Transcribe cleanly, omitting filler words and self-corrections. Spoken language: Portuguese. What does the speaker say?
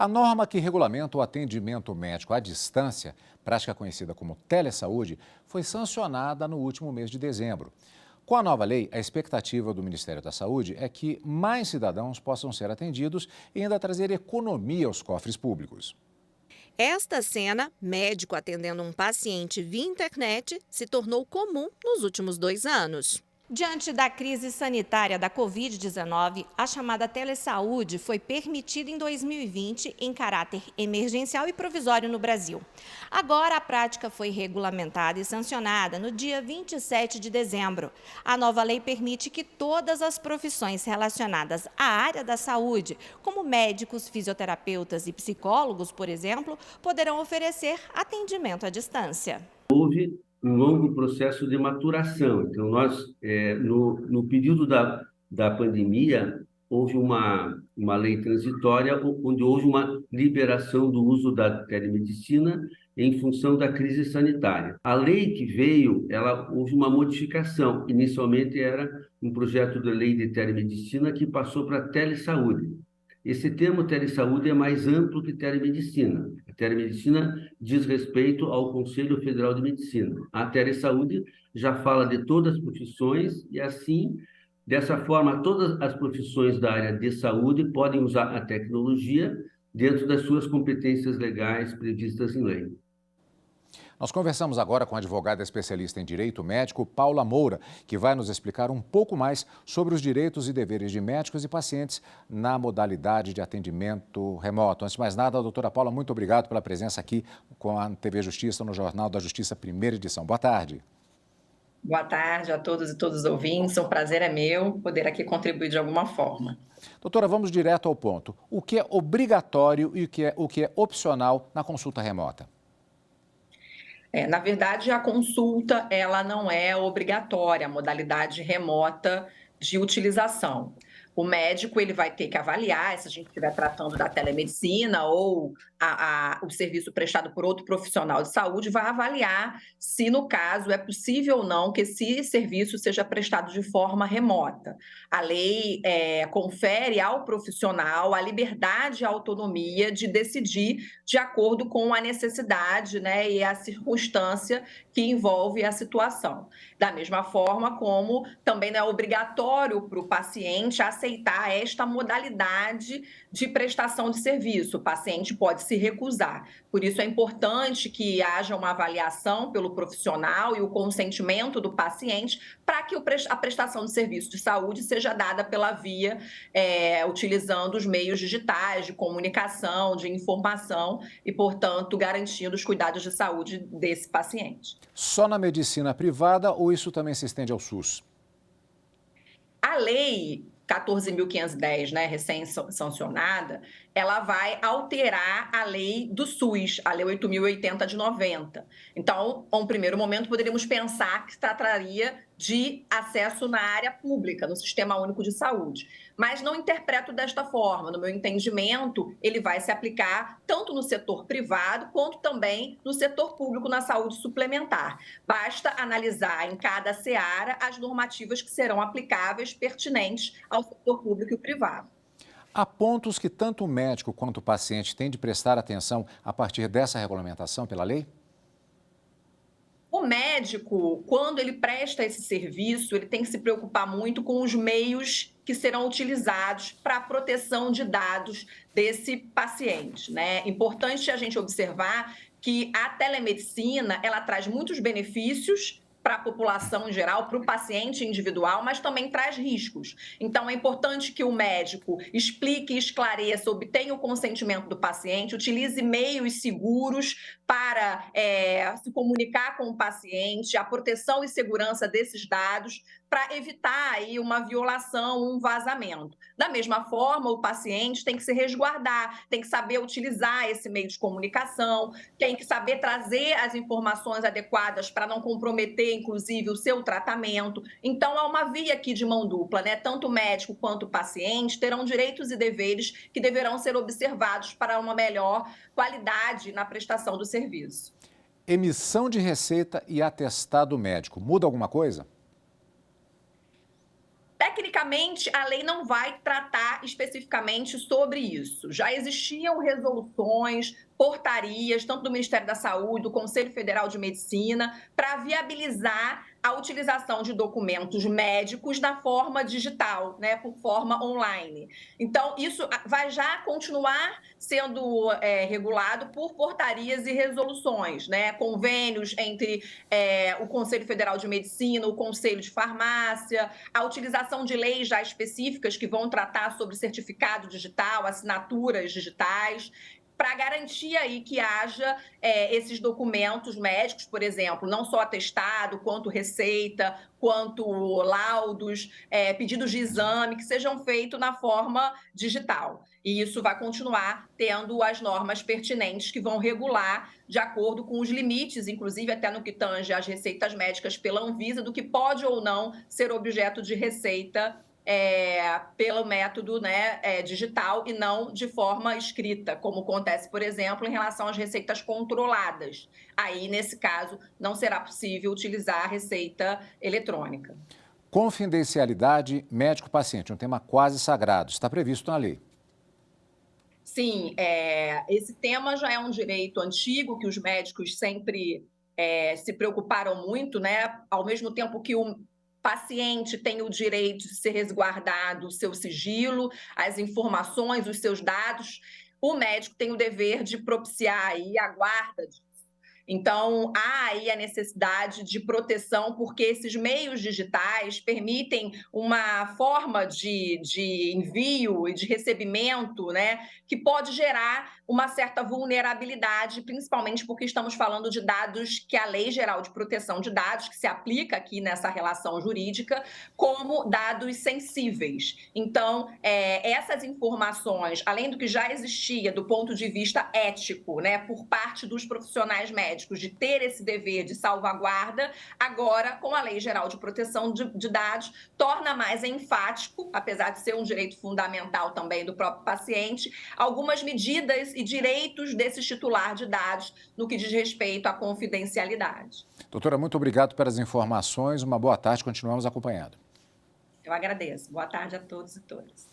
A norma que regulamenta o atendimento médico à distância, prática conhecida como telesaúde, foi sancionada no último mês de dezembro. Com a nova lei, a expectativa do Ministério da Saúde é que mais cidadãos possam ser atendidos e ainda trazer economia aos cofres públicos. Esta cena, médico atendendo um paciente via internet, se tornou comum nos últimos 2 anos. Diante da crise sanitária da Covid-19, a chamada telesaúde foi permitida em 2020 em caráter emergencial e provisório no Brasil. Agora, a prática foi regulamentada e sancionada no dia 27 de dezembro. A nova lei permite que todas as profissões relacionadas à área da saúde, como médicos, fisioterapeutas e psicólogos, por exemplo, poderão oferecer atendimento à distância. Houve um longo processo de maturação. Então, no período da pandemia, houve uma lei transitória onde houve uma liberação do uso da telemedicina em função da crise sanitária. A lei que veio, houve uma modificação. Inicialmente era um projeto de lei de telemedicina que passou para telesaúde. Esse termo telesaúde é mais amplo que telemedicina. A telemedicina diz respeito ao Conselho Federal de Medicina. A telesaúde já fala de todas as profissões e, assim, dessa forma, todas as profissões da área de saúde podem usar a tecnologia dentro das suas competências legais previstas em lei. Nós conversamos agora com a advogada especialista em direito médico, Paula Moura, que vai nos explicar um pouco mais sobre os direitos e deveres de médicos e pacientes na modalidade de atendimento remoto. Antes de mais nada, doutora Paula, muito obrigado pela presença aqui com a TV Justiça no Jornal da Justiça, primeira edição. Boa tarde. Boa tarde a todos e todos os ouvintes. Um prazer é meu poder aqui contribuir de alguma forma. Doutora, vamos direto ao ponto. O que é obrigatório e o que é opcional na consulta remota? Na verdade, a consulta ela não é obrigatória, a modalidade remota de utilização. O médico ele vai ter que avaliar, se a gente estiver tratando da telemedicina ou o serviço prestado por outro profissional de saúde, vai avaliar se, no caso, é possível ou não que esse serviço seja prestado de forma remota. A lei confere ao profissional a liberdade e a autonomia de decidir de acordo com a necessidade, né, e a circunstância que envolve a situação. Da mesma forma como também não é obrigatório para o paciente aceitar esta modalidade de prestação de serviço. O paciente pode se recusar. Por isso é importante que haja uma avaliação pelo profissional e o consentimento do paciente para que a prestação de serviço de saúde seja dada pela via, utilizando os meios digitais de comunicação, de informação e, portanto, garantindo os cuidados de saúde desse paciente. Só na medicina privada ou isso também se estende ao SUS? A lei 14.510, né, recém-sancionada, ela vai alterar a lei do SUS, a lei 8.080 de 90. Então, a um primeiro momento, poderíamos pensar que se trataria de acesso na área pública, no Sistema Único de Saúde. Mas não interpreto desta forma. No meu entendimento, ele vai se aplicar tanto no setor privado quanto também no setor público na saúde suplementar. Basta analisar em cada seara as normativas que serão aplicáveis, pertinentes ao setor público e privado. Há pontos que tanto o médico quanto o paciente têm de prestar atenção a partir dessa regulamentação pela lei? O médico, quando ele presta esse serviço, ele tem que se preocupar muito com os meios que serão utilizados para a proteção de dados desse paciente, né? Importante a gente observar que a telemedicina, ela traz muitos benefícios para a população em geral, para o paciente individual, mas também traz riscos. Então, é importante que o médico explique, esclareça, obtenha o consentimento do paciente, utilize meios seguros para se comunicar com o paciente, a proteção e segurança desses dados, para evitar aí uma violação, um vazamento. Da mesma forma, o paciente tem que se resguardar, tem que saber utilizar esse meio de comunicação, tem que saber trazer as informações adequadas para não comprometer, inclusive, o seu tratamento. Então, há uma via aqui de mão dupla, né? Tanto o médico quanto o paciente terão direitos e deveres que deverão ser observados para uma melhor qualidade na prestação do serviço. Emissão de receita e atestado médico. Muda alguma coisa? Tecnicamente, a lei não vai tratar especificamente sobre isso. Já existiam resoluções, portarias, tanto do Ministério da Saúde, do Conselho Federal de Medicina, para viabilizar a utilização de documentos médicos na forma digital, né, por forma online. Então, isso vai já continuar sendo regulado por portarias e resoluções, né, convênios entre o Conselho Federal de Medicina, o Conselho de Farmácia, a utilização de leis já específicas que vão tratar sobre certificado digital, assinaturas digitais, para garantir aí que haja esses documentos médicos, por exemplo, não só atestado, quanto receita, quanto laudos, pedidos de exame, que sejam feitos na forma digital. E isso vai continuar tendo as normas pertinentes que vão regular de acordo com os limites, inclusive até no que tange às receitas médicas pela Anvisa, do que pode ou não ser objeto de receita pelo método, né, digital e não de forma escrita, como acontece, por exemplo, em relação às receitas controladas. Aí, nesse caso, não será possível utilizar a receita eletrônica. Confidencialidade médico-paciente, um tema quase sagrado, está previsto na lei. Sim, esse tema já é um direito antigo que os médicos sempre se preocuparam muito, né? Ao mesmo tempo que o paciente tem o direito de ser resguardado o seu sigilo, as informações, os seus dados, o médico tem o dever de propiciar aí a guarda disso. Então, há aí a necessidade de proteção, porque esses meios digitais permitem uma forma de envio e de recebimento, né, que pode gerar uma certa vulnerabilidade, principalmente porque estamos falando de dados que a Lei Geral de Proteção de Dados, que se aplica aqui nessa relação jurídica, como dados sensíveis. Então, essas informações, além do que já existia do ponto de vista ético, né, por parte dos profissionais médicos, de ter esse dever de salvaguarda, agora, com a Lei Geral de Proteção de Dados, torna mais enfático, apesar de ser um direito fundamental também do próprio paciente, algumas medidas e direitos desse titular de dados no que diz respeito à confidencialidade. Doutora, muito obrigado pelas informações. Uma boa tarde, continuamos acompanhando. Eu agradeço. Boa tarde a todos e todas.